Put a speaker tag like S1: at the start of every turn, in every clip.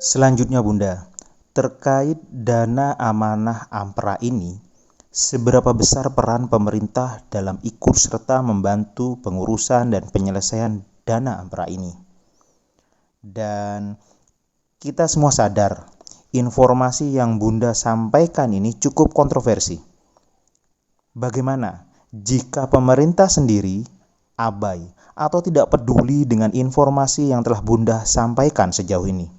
S1: Selanjutnya Bunda, terkait dana amanah AMPRA ini, seberapa besar peran pemerintah dalam ikut serta membantu pengurusan dan penyelesaian dana AMPRA ini? Dan kita semua sadar, informasi yang Bunda sampaikan ini cukup kontroversi. Bagaimana jika pemerintah sendiri abai atau tidak peduli dengan informasi yang telah Bunda sampaikan sejauh ini?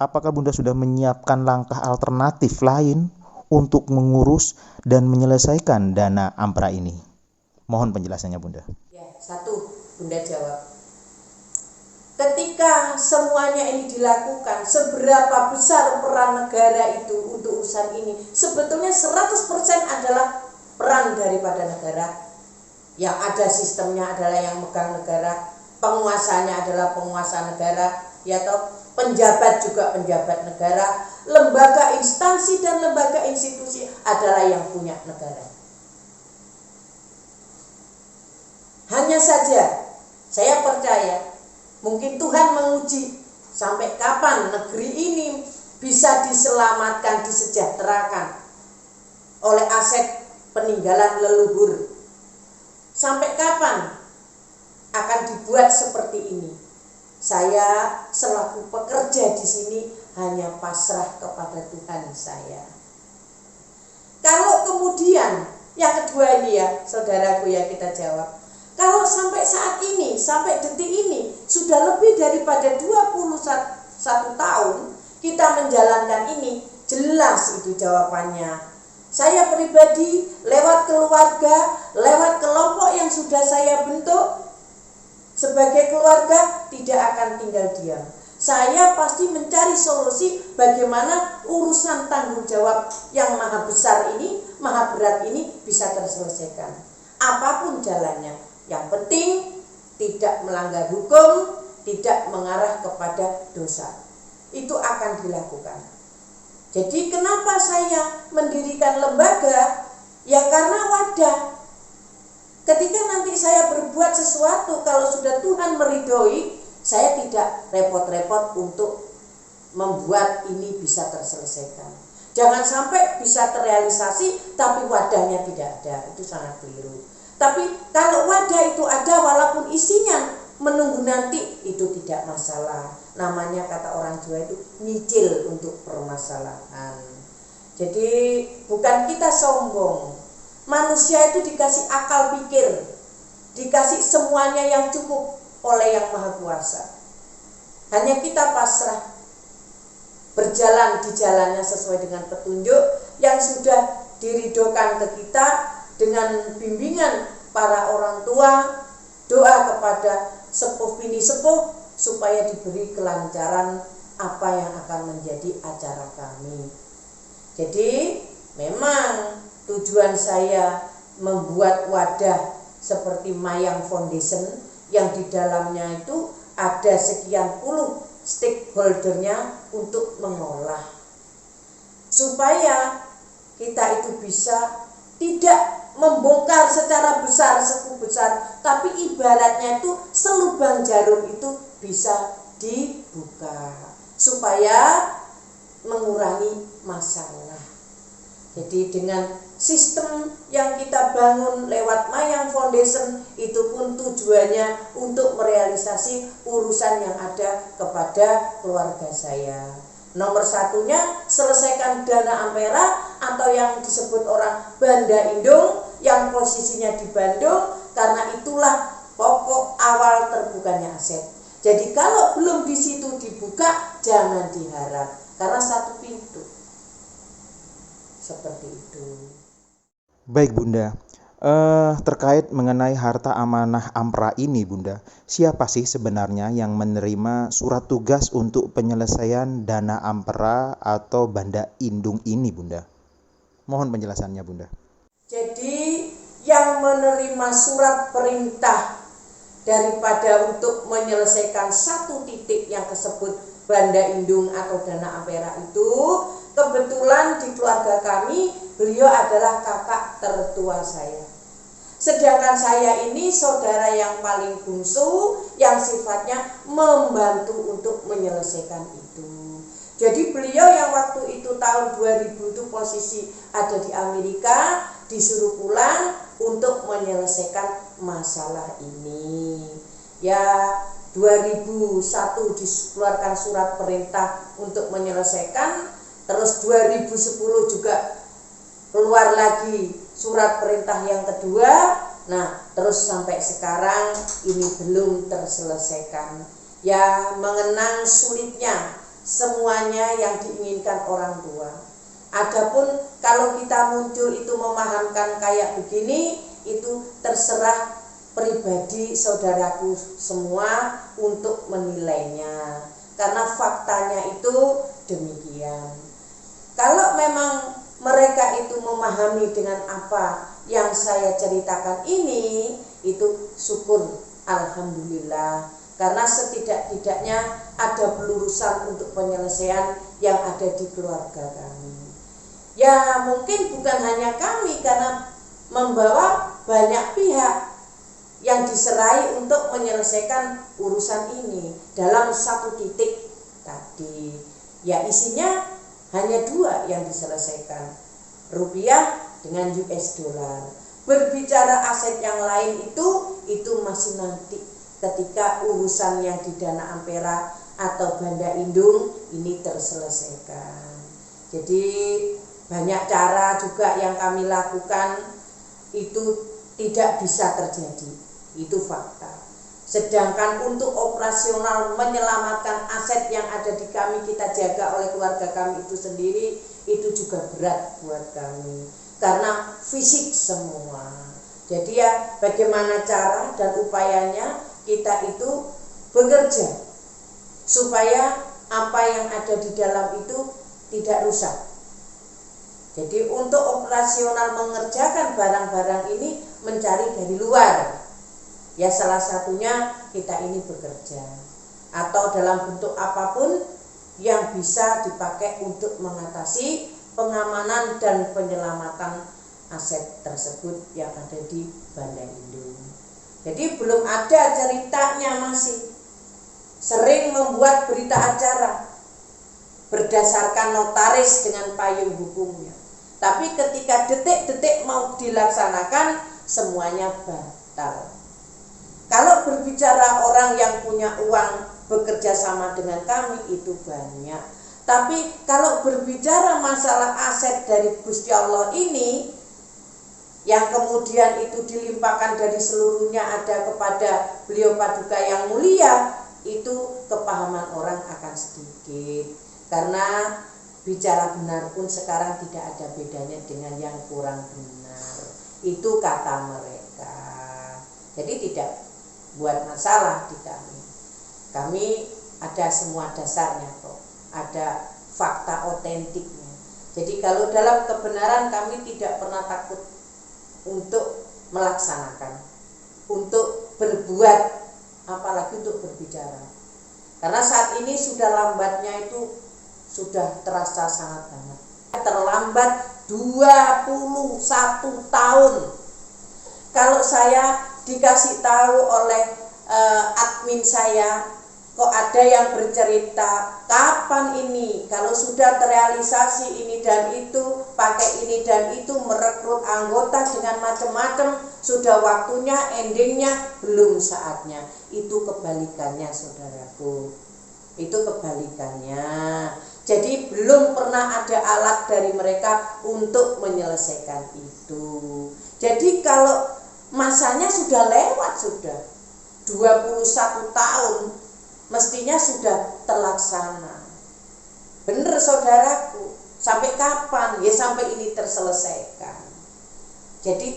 S1: Apakah Bunda sudah menyiapkan langkah alternatif lain untuk mengurus dan menyelesaikan dana AMPRA ini? Mohon penjelasannya Bunda.
S2: Ya, satu Bunda jawab. Ketika semuanya ini dilakukan, seberapa besar peran negara itu untuk urusan ini? Sebetulnya 100% adalah peran daripada negara. Yang ada sistemnya adalah yang megang negara, penguasanya adalah penguasa negara, ya toh. Penjabat juga penjabat negara, lembaga instansi dan lembaga institusi adalah yang punya negara. Hanya saja saya percaya mungkin Tuhan menguji sampai kapan negeri ini bisa diselamatkan, disejahterakan oleh aset peninggalan leluhur. Sampai kapan akan dibuat seperti ini? Saya selaku pekerja di sini hanya pasrah kepada Tuhan saya. Kalau kemudian yang kedua ini ya, saudaraku ya, kita jawab. Kalau sampai saat ini, sampai detik ini sudah lebih daripada 21 tahun kita menjalankan ini, jelas itu jawabannya. Saya pribadi lewat keluarga, lewat kelompok yang sudah saya bentuk sebagai keluarga tidak akan tinggal diam. Saya pasti mencari solusi bagaimana urusan tanggung jawab yang maha besar ini, maha berat ini bisa terselesaikan. Apapun jalannya, yang penting tidak melanggar hukum, tidak mengarah kepada dosa. Itu akan dilakukan. Jadi kenapa saya mendirikan lembaga? Ya karena wadah. Ketika nanti saya berbuat sesuatu, kalau sudah Tuhan meridhoi, saya tidak repot-repot untuk membuat ini bisa terselesaikan. Jangan sampai bisa terrealisasi, tapi wadahnya tidak ada. Itu sangat keliru. Tapi kalau wadah itu ada, walaupun isinya menunggu nanti, itu tidak masalah. Namanya kata orang Jawa itu nyicil untuk permasalahan. Jadi bukan kita sombong. Manusia itu dikasih akal pikir, dikasih semuanya yang cukup oleh Yang Maha Kuasa. Hanya kita pasrah berjalan di jalannya sesuai dengan petunjuk yang sudah diridhokan ke kita dengan bimbingan para orang tua, doa kepada sepuh bini sepuh supaya diberi kelancaran apa yang akan menjadi acara kami. Jadi memang tujuan saya membuat wadah seperti Mayang Foundation yang di dalamnya itu ada sekian puluh stakeholdernya untuk mengolah supaya kita itu bisa tidak membongkar secara besar, sekup besar, tapi ibaratnya itu selubang jarum itu bisa dibuka supaya mengurangi masalah. Jadi dengan sistem yang kita bangun lewat Mayang Foundation itu pun tujuannya untuk merealisasi urusan yang ada kepada keluarga saya. Nomor satunya selesaikan dana AMPERA atau yang disebut orang Banda Indung yang posisinya di Bandung, karena itulah pokok awal terbukanya aset. Jadi kalau belum di situ dibuka, jangan diharap, karena satu pintu. Seperti itu.
S1: Baik Bunda, terkait mengenai harta amanah AMPRA ini Bunda, siapa sih sebenarnya yang menerima surat tugas untuk penyelesaian dana AMPRA atau Banda Indung ini Bunda? Mohon penjelasannya Bunda.
S2: Jadi yang menerima surat perintah daripada untuk menyelesaikan satu titik yang disebut Banda Indung atau dana AMPERA itu, kebetulan di keluarga kami beliau adalah kakak tertua saya. Sedangkan saya ini saudara yang paling bungsu yang sifatnya membantu untuk menyelesaikan itu. Jadi beliau yang waktu itu tahun 2000 itu posisi ada di Amerika, disuruh pulang untuk menyelesaikan masalah ini. Ya 2001 dikeluarkan surat perintah untuk menyelesaikan, terus 2010 juga keluar lagi surat perintah yang kedua. Nah, terus sampai sekarang ini belum terselesaikan. Ya, mengenang sulitnya semuanya yang diinginkan orang tua. Adapun kalau kita muncul itu memahamkan kayak begini, itu terserah pribadi saudaraku semua untuk menilainya. Karena faktanya itu demikian. Kalau memang mereka itu memahami dengan apa yang saya ceritakan ini, itu syukur, alhamdulillah. Karena setidak-tidaknya ada pelurusan untuk penyelesaian yang ada di keluarga kami. Ya mungkin bukan hanya kami, karena membawa banyak pihak yang diserai untuk menyelesaikan urusan ini dalam satu titik tadi. Ya isinya hanya dua yang diselesaikan, rupiah dengan US dollar. Berbicara aset yang lain itu masih nanti ketika urusan yang di Dana Ampera atau Banda Indung ini terselesaikan. Jadi banyak cara juga yang kami lakukan, itu tidak bisa terjadi, itu fakta. Sedangkan untuk operasional menyelamatkan aset yang ada di kami, kita jaga oleh keluarga kami itu sendiri, itu juga berat buat kami karena fisik semua. Jadi ya bagaimana cara dan upayanya kita itu bekerja supaya apa yang ada di dalam itu tidak rusak. Jadi untuk operasional mengerjakan barang-barang ini mencari dari luar. Ya salah satunya kita ini bekerja atau dalam bentuk apapun yang bisa dipakai untuk mengatasi pengamanan dan penyelamatan aset tersebut yang ada di Banda Indung. Jadi belum ada ceritanya, masih sering membuat berita acara berdasarkan notaris dengan payung hukumnya. Tapi ketika detik-detik mau dilaksanakan semuanya batal. Kalau berbicara orang yang punya uang bekerja sama dengan kami itu banyak. Tapi kalau berbicara masalah aset dari Gusti Allah ini yang kemudian itu dilimpahkan dari seluruhnya ada kepada beliau Paduka yang mulia, itu kepahaman orang akan sedikit. Karena bicara benar pun sekarang tidak ada bedanya dengan yang kurang benar. Itu kata mereka. Jadi tidak buat masalah di kami. Kami ada semua dasarnya kok, ada fakta otentiknya. Jadi kalau dalam kebenaran kami tidak pernah takut untuk melaksanakan, untuk berbuat, apalagi untuk berbicara. Karena saat ini sudah lambatnya itu sudah terasa sangat banget. Terlambat 21 tahun. Kalau saya dikasih tahu oleh admin saya, kok ada yang bercerita kapan ini, kalau sudah terrealisasi ini dan itu, pakai ini dan itu, merekrut anggota dengan macam-macam, sudah waktunya, endingnya belum saatnya. Itu kebalikannya saudaraku, itu kebalikannya. Jadi belum pernah ada alat dari mereka untuk menyelesaikan itu. Jadi kalau masanya sudah lewat, sudah 21 tahun, mestinya sudah terlaksana. Benar saudaraku, sampai kapan? Ya sampai ini terselesaikan. Jadi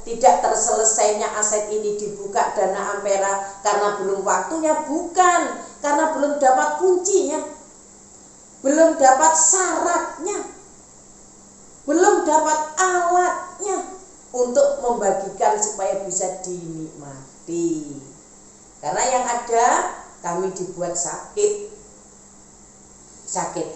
S2: tidak terselesainya aset ini dibuka Dana Ampera karena belum waktunya, bukan, karena belum dapat kuncinya, belum dapat syaratnya, belum dapat alatnya untuk membagikan supaya bisa dinikmati. Karena yang ada kami dibuat sakit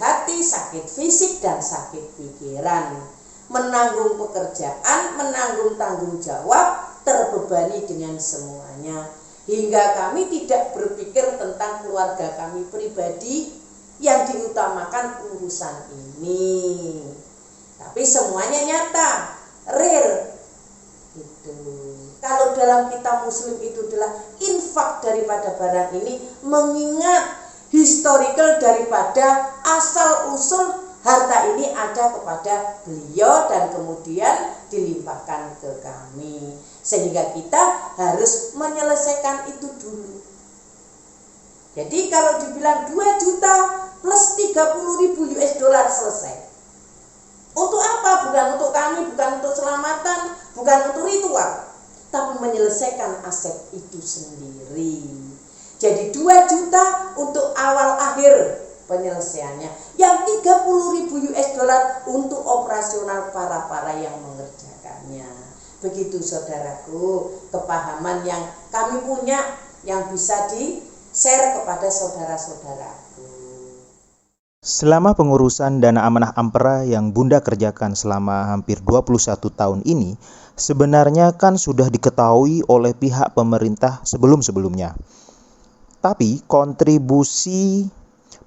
S2: hati, sakit fisik, dan sakit pikiran. menanggung pekerjaan, menanggung tanggung jawab, terbebani dengan semuanya. Hingga kami tidak berpikir tentang keluarga kami pribadi yang diutamakan urusan ini. Tapi semuanya nyata, real. Gitu. Kalau dalam kitab Muslim itu adalah infak daripada barang ini, mengingat historical daripada asal usul harta ini ada kepada beliau dan kemudian dilimpahkan ke kami, sehingga kita harus menyelesaikan itu dulu. Jadi kalau dibilang 2 juta plus 30.000 US dollar selesai. Untuk apa? Bukan untuk kami, bukan untuk selamatan, bukan untuk ritual, tapi menyelesaikan aset itu sendiri. Jadi 2 juta untuk awal akhir penyelesaiannya, yang 30.000 US dollar untuk operasional para yang mengerjakannya. Begitu saudaraku, kepahaman yang kami punya yang bisa di-share kepada saudara-saudaraku.
S1: Selama pengurusan dana amanah Ampera yang Bunda kerjakan selama hampir 21 tahun ini, sebenarnya kan sudah diketahui oleh pihak pemerintah sebelum-sebelumnya. Tapi kontribusi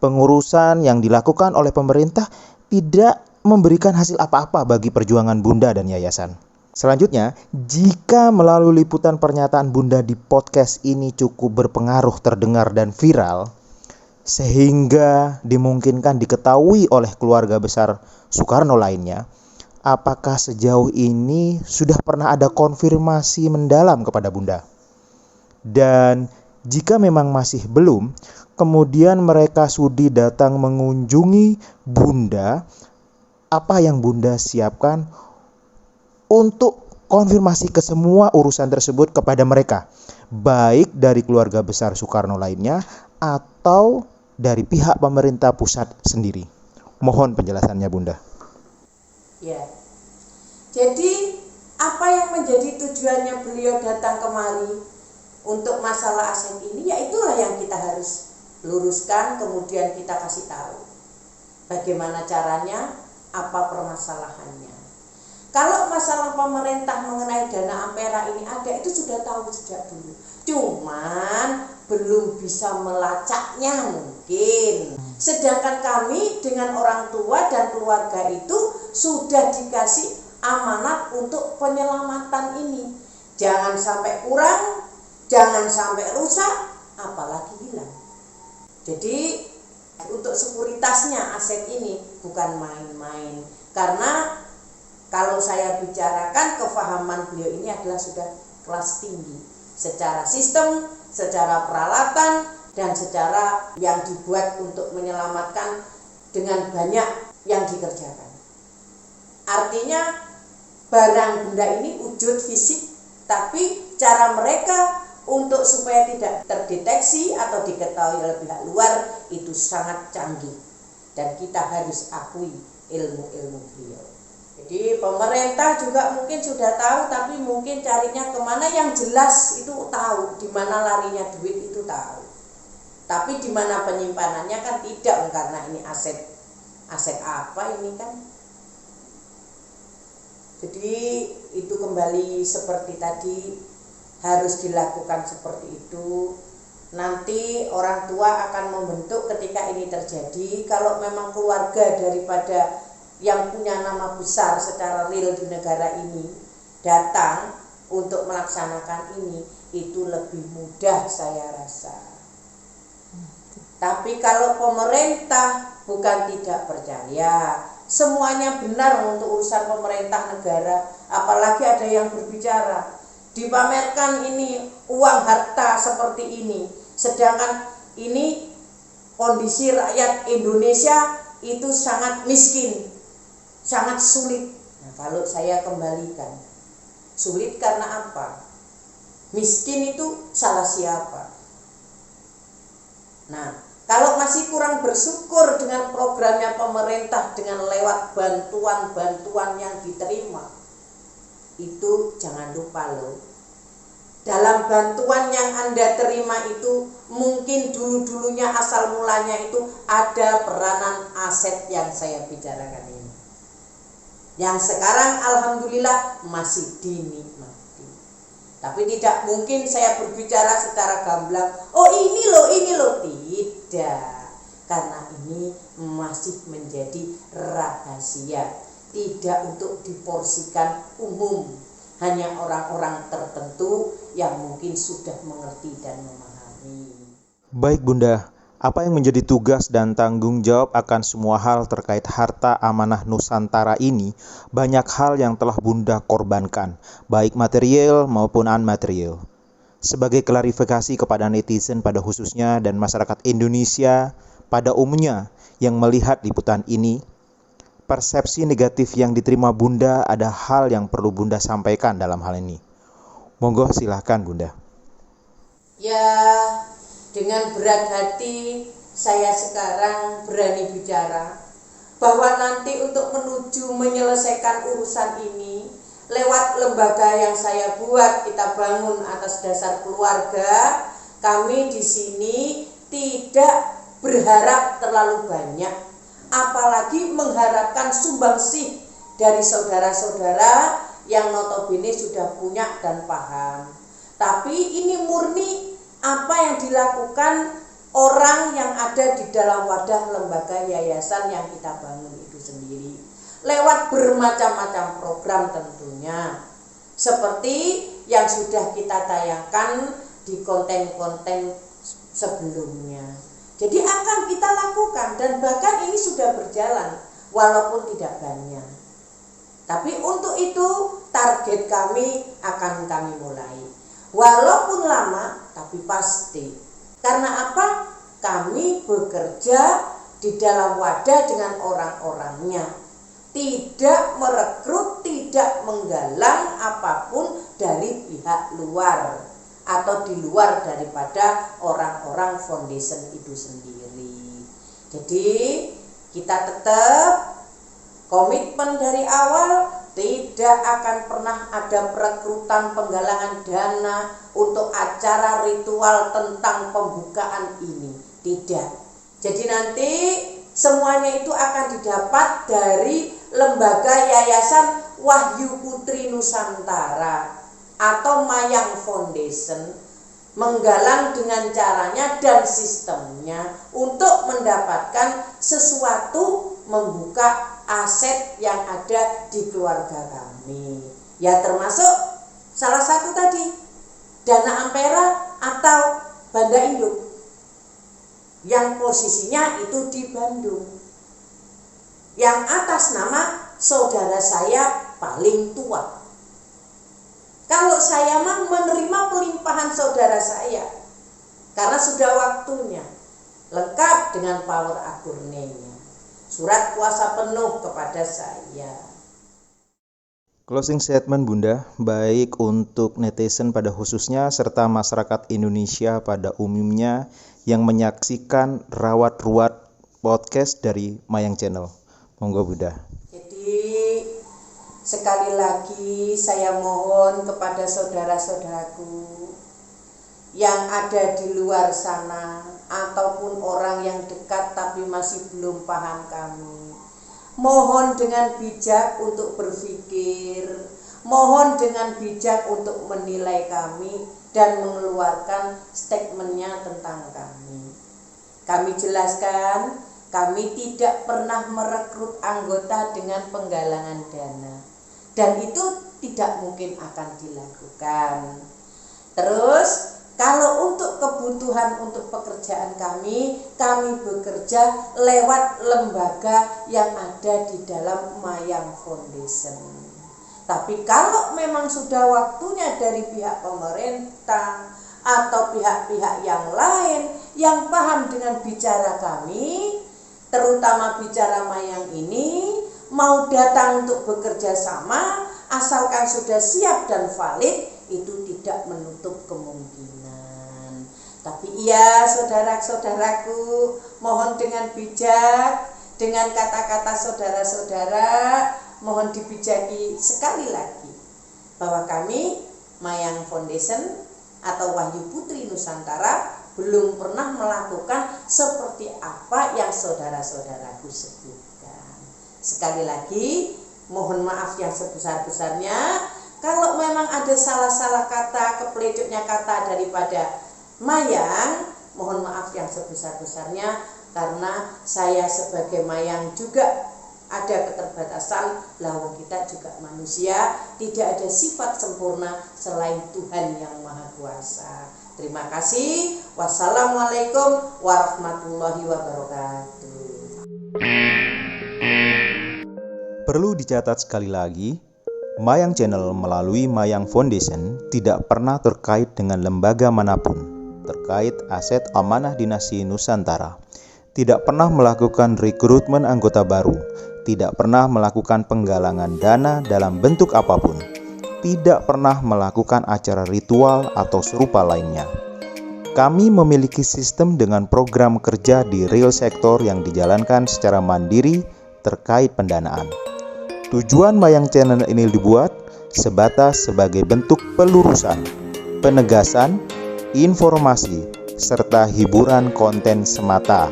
S1: pengurusan yang dilakukan oleh pemerintah tidak memberikan hasil apa-apa bagi perjuangan Bunda dan yayasan. Selanjutnya, jika melalui liputan pernyataan Bunda di podcast ini cukup berpengaruh, terdengar dan viral, sehingga dimungkinkan diketahui oleh keluarga besar Soekarno lainnya, apakah sejauh ini sudah pernah ada konfirmasi mendalam kepada Bunda? Dan jika memang masih belum, kemudian mereka sudi datang mengunjungi Bunda, apa yang Bunda siapkan untuk konfirmasi ke semua urusan tersebut kepada mereka, baik dari keluarga besar Soekarno lainnya atau dari pihak pemerintah pusat sendiri. Mohon penjelasannya Bunda.
S2: Ya, jadi apa yang menjadi tujuannya beliau datang kemari untuk masalah aset ini, ya itulah yang kita harus luruskan, kemudian kita kasih tahu bagaimana caranya, apa permasalahannya. Kalau masalah pemerintah mengenai dana Ampera ini ada, itu sudah tahu sejak dulu, cuman belum bisa melacaknya mungkin. Sedangkan kami dengan orang tua dan keluarga itu sudah dikasih amanat untuk penyelamatan ini. Jangan sampai kurang, jangan sampai rusak, apalagi hilang. Jadi untuk sekuritasnya aset ini bukan main-main. Karena kalau saya bicarakan, kefahaman beliau ini adalah sudah kelas tinggi secara sistem, secara peralatan, dan secara yang dibuat untuk menyelamatkan dengan banyak yang dikerjakan. Artinya barang benda ini wujud fisik, tapi cara mereka untuk supaya tidak terdeteksi atau diketahui oleh pihak luar itu sangat canggih, dan kita harus akui ilmu-ilmu beliau. Jadi pemerintah juga mungkin sudah tahu, tapi mungkin carinya kemana yang jelas itu tahu, di mana larinya duit itu tahu, tapi di mana penyimpanannya kan tidak, karena ini aset apa ini kan. Jadi itu kembali seperti tadi, harus dilakukan seperti itu. Nanti orang tua akan membentuk ketika ini terjadi. Kalau memang keluarga daripada yang punya nama besar secara real di negara ini datang untuk melaksanakan ini, itu lebih mudah saya rasa. Tapi kalau pemerintah bukan tidak percaya semuanya benar untuk urusan pemerintah negara, apalagi ada yang berbicara dipamerkan ini uang harta seperti ini, sedangkan ini kondisi rakyat Indonesia itu sangat miskin, sangat sulit. Nah, kalau saya kembalikan, sulit karena apa? Miskin itu salah siapa? Nah, kalau masih kurang bersyukur dengan programnya pemerintah dengan lewat bantuan-bantuan yang diterima, itu jangan lupa loh, dalam bantuan yang Anda terima itu mungkin dulu-dulunya asal mulanya itu ada peranan aset yang saya bicarakan ini. Yang sekarang alhamdulillah masih dinikmati. Tapi tidak mungkin saya berbicara secara gamblang, oh ini loh, tidak. Karena ini masih menjadi rahasia, tidak untuk diporsikan umum, hanya orang-orang tertentu yang mungkin sudah mengerti dan memahami.
S1: Baik Bunda, apa yang menjadi tugas dan tanggung jawab akan semua hal terkait harta amanah Nusantara ini? Banyak hal yang telah Bunda korbankan, baik material maupun unmaterial. Sebagai klarifikasi kepada netizen pada khususnya dan masyarakat Indonesia pada umumnya yang melihat liputan ini, persepsi negatif yang diterima Bunda ada hal yang perlu Bunda sampaikan dalam hal ini. Monggo silahkan Bunda.
S2: Ya, dengan berat hati saya sekarang berani bicara bahwa nanti untuk menuju menyelesaikan urusan ini lewat lembaga yang saya buat, kita bangun atas dasar keluarga, kami di sini tidak berharap terlalu banyak, apalagi mengharapkan sumbangsih dari saudara-saudara yang notabene sudah punya dan paham. Tapi ini murni apa yang dilakukan orang yang ada di dalam wadah lembaga yayasan yang kita bangun itu sendiri. Lewat bermacam-macam program tentunya. Seperti yang sudah kita tayangkan di konten-konten sebelumnya. Jadi akan kita lakukan dan bahkan ini sudah berjalan walaupun tidak banyak. Tapi untuk itu target kami akan kami mulai. Walaupun lama tapi pasti. Karena apa? Kami bekerja di dalam wadah dengan orang-orangnya. Tidak merekrut, tidak menggalang apapun dari pihak luar atau di luar daripada orang-orang foundation itu sendiri. Jadi kita tetap komitmen dari awal, tidak akan pernah ada perekrutan penggalangan dana untuk acara ritual tentang pembukaan ini. Tidak. Jadi nanti semuanya itu akan didapat dari lembaga yayasan Wahyu Putri Nusantara atau Mayang Foundation, menggalang dengan caranya dan sistemnya untuk mendapatkan sesuatu, membuka aset yang ada di keluarga kami. Ya termasuk salah satu tadi Dana Ampera atau Banda Induk yang posisinya itu di Bandung, yang atas nama saudara saya paling tua. Kalau saya mah menerima pelimpahan saudara saya karena sudah waktunya, lengkap dengan power akurnenya, surat kuasa penuh kepada saya.
S1: Closing statement Bunda, baik untuk netizen pada khususnya serta masyarakat Indonesia pada umumnya yang menyaksikan Rawat Ruwat podcast dari Mayang Channel. Monggo Bunda.
S2: Jadi sekali lagi saya mohon kepada saudara-saudaraku yang ada di luar sana ataupun orang yang dekat tapi masih belum paham kami. Mohon dengan bijak untuk berpikir, mohon dengan bijak untuk menilai kami dan mengeluarkan statementnya tentang kami. Kami jelaskan, kami tidak pernah merekrut anggota dengan penggalangan dana. Dan itu tidak mungkin akan dilakukan. Terus kalau untuk kebutuhan untuk pekerjaan kami bekerja lewat lembaga yang ada di dalam Mayang Foundation. Tapi kalau memang sudah waktunya dari pihak pemerintah atau pihak-pihak yang lain yang paham dengan bicara kami, terutama bicara Mayang ini, mau datang untuk bekerja sama, asalkan sudah siap dan valid, itu tidak menutup kemungkinan. Tapi iya saudara-saudaraku, mohon dengan bijak, dengan kata-kata saudara-saudara, mohon dibijaki sekali lagi bahwa kami Mayang Foundation atau Wahyu Putri Nusantara belum pernah melakukan seperti apa yang saudara-saudaraku sebutkan. Sekali lagi, Mohon maaf yang sebesar-besarnya. Kalau memang ada salah-salah kata, kepelecotnya kata daripada Mayang, mohon maaf yang sebesar-besarnya, karena saya sebagai Mayang juga ada keterbatasan. Lalu kita juga manusia, tidak ada sifat sempurna selain Tuhan yang Maha Kuasa. Terima kasih. Wassalamualaikum warahmatullahi wabarakatuh.
S1: Perlu dicatat sekali lagi, Mayang Channel melalui Mayang Foundation tidak pernah terkait dengan lembaga manapun terkait aset amanah dinasti Nusantara, tidak pernah melakukan rekrutmen anggota baru, tidak pernah melakukan penggalangan dana dalam bentuk apapun, tidak pernah melakukan acara ritual atau serupa lainnya. Kami memiliki sistem dengan program kerja di real sektor yang dijalankan secara mandiri terkait pendanaan. Tujuan Mayang Channel ini dibuat sebatas sebagai bentuk pelurusan, penegasan, informasi, serta hiburan konten semata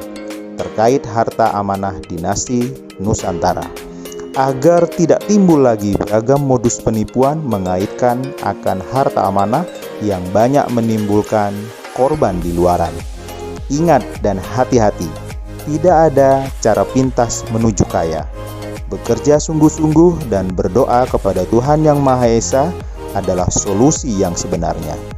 S1: terkait harta amanah dinasti Nusantara, agar tidak timbul lagi beragam modus penipuan mengaitkan akan harta amanah yang banyak menimbulkan korban di luaran. Ingat dan hati-hati, tidak ada cara pintas menuju kaya. Bekerja sungguh-sungguh dan berdoa kepada Tuhan Yang Maha Esa adalah solusi yang sebenarnya.